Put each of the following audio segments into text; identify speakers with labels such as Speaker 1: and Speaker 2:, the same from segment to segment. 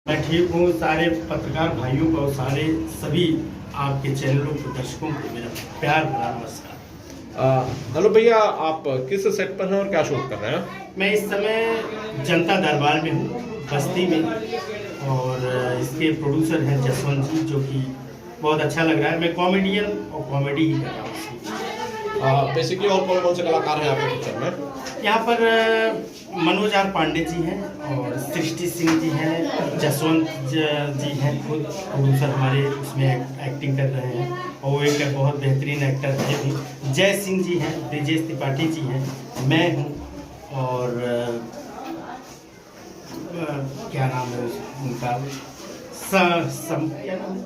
Speaker 1: मैं ठीक हूँ। सारे पत्रकार भाइयों को और सारे सभी आपके चैनलों को दर्शकों को मेरा प्यार भरा नमस्कार।
Speaker 2: हेलो भैया, आप किस सेट पर हैं और क्या शूट कर रहे हैं?
Speaker 1: मैं इस समय जनता दरबार में हूँ, बस्ती में, और इसके प्रोड्यूसर हैं जसवंत जी, जो कि बहुत अच्छा लग रहा है। मैं कॉमेडियन और कॉमेडी ही कर रहा हूँ।
Speaker 2: बेसिकली और कौन कौन से कलाकार हैं आपके पिक्चर में?
Speaker 1: यहाँ पर मनोज आर पांडे जी हैं और सृष्टि सिंह जी हैं, जसवंत जी हैं, खुद प्रोड्यूसर हमारे उसमें एक्टिंग कर रहे हैं और वो एक बहुत बेहतरीन एक्टर है भी। जय सिंह जी हैं, ब्रिजेश त्रिपाठी जी हैं, मैं हूँ, और क्या नाम है उनका, क्या नाम है?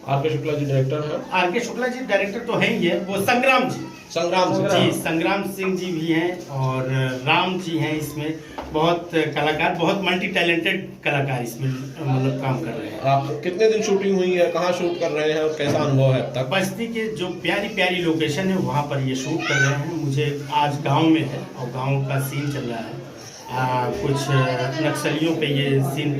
Speaker 2: आर.के. शुक्ला जी डायरेक्टर हैं।
Speaker 1: आर.के. शुक्ला जी डायरेक्टर तो हैं ही है, वो संग्राम जी संग्राम सिंह जी भी हैं, और राम जी हैं। इसमें बहुत कलाकार, बहुत मल्टी टैलेंटेड कलाकार इसमें मतलब काम कर रहे हैं।
Speaker 2: आप कितने दिन शूटिंग हुई है, कहाँ शूट कर रहे हैं और कैसा अनुभव है अब तक?
Speaker 1: बस्ती के जो प्यारी प्यारी लोकेशन है वहाँ पर ये शूट कर रहे हैं। मुझे आज गांव में है और गांव का सीन चल रहा है। कुछ नक्सलियों पे ये सीन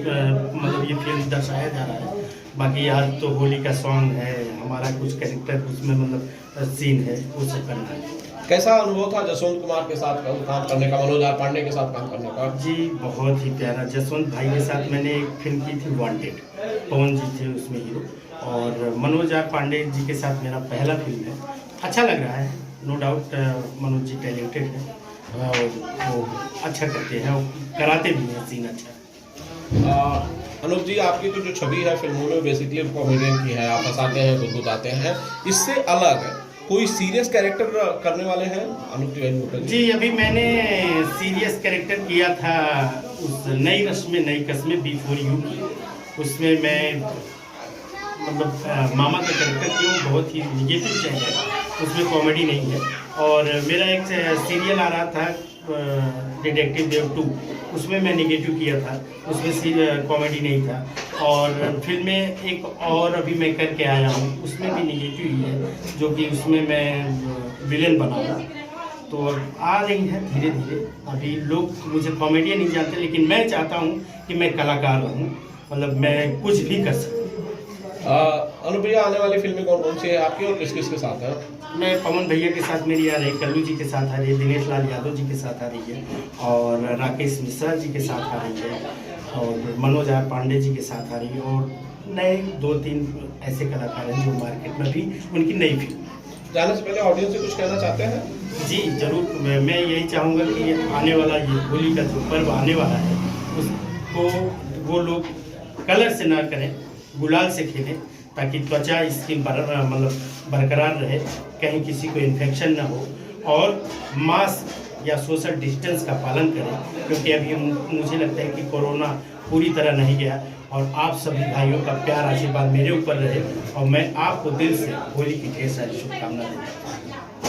Speaker 1: मतलब ये फिल्म दर्शाया जा रहा है। बाकी आज तो होली का सॉन्ग है, हमारा कुछ कैरेक्टर उसमें मतलब सीन है, वो सब करना है।
Speaker 2: कैसा अनुभव था जसवंत कुमार के साथ काम करने का, मनोज आर पांडे के साथ काम करने का?
Speaker 1: जी बहुत ही प्यारा। जसवंत भाई के साथ मैंने एक फिल्म की थी वांटेड, पवन जी थे उसमें हीरो, और मनोज आर पांडे जी के साथ मेरा पहला फिल्म है। अच्छा लग रहा है, no doubt. Manoj ji talented है और वो अच्छा करते हैं और कराते भी हैं सीन अच्छा।
Speaker 2: अनुप जी, आपकी तो जो छवि है फिल्मों में बेसिकली कॉमेडियन की है, आप हंसाते हैं, गुदगुदाते हैं। इससे अलग कोई सीरियस कैरेक्टर करने वाले हैं अनुप तिवारी जी?
Speaker 1: जी अभी मैंने सीरियस कैरेक्टर किया था उस नई रस्म में नई कस्में बिफोर यू की। उसमें मैं मतलब मामा का कैरेक्टर किया, बहुत ही निगेटिव चेंज है, उसमें कॉमेडी नहीं है। और मेरा एक सीरियल आ रहा था डिटेक्टिव देव 2, उसमें मैं निगेटिव किया था, उसमें कॉमेडी नहीं था। और फिल्म में एक और अभी मैं करके आया हूँ, उसमें भी निगेटिव ही है, जो कि उसमें मैं विलेन बना था। तो आ रही है धीरे धीरे। अभी लोग मुझे कॉमेडियन नहीं जानते, लेकिन मैं चाहता हूँ कि मैं कलाकार रहूँ, मतलब मैं कुछ भी कर सकूँ।
Speaker 2: अनुप भैया, आने वाली फिल्में कौन कौन सी है आपकी और किस किस के साथ है?
Speaker 1: मैं पवन भैया के साथ मेरी आ रही, कल्लू जी के साथ आ रही है, दिनेश लाल यादव जी के साथ आ रही है, और राकेश मिश्रा जी के साथ आ रही है, और मनोज आर पांडे जी के साथ आ रही है, और नए 2-3 ऐसे कलाकार हैं जो मार्केट में भी उनकी नई फिल्म।
Speaker 2: जाने से पहले ऑडियंस से कुछ कहना चाहते हैं?
Speaker 1: जी जरूर, मैं यही चाहूँगा कि आने वाला ये होली का जो पर्व आने वाला है उसको वो लोग कलर से ना करें, गुलाल से खेलें, ताकि त्वचा इसकी मतलब बरकरार रहे, कहीं किसी को इन्फेक्शन ना हो, और मास्क या सोशल डिस्टेंस का पालन करें, क्योंकि अभी मुझे लगता है कि कोरोना पूरी तरह नहीं गया। और आप सभी भाइयों का प्यार आशीर्वाद मेरे ऊपर रहे, और मैं आपको दिल से होली की ढेर सारी शुभकामनाएं देता हूँ।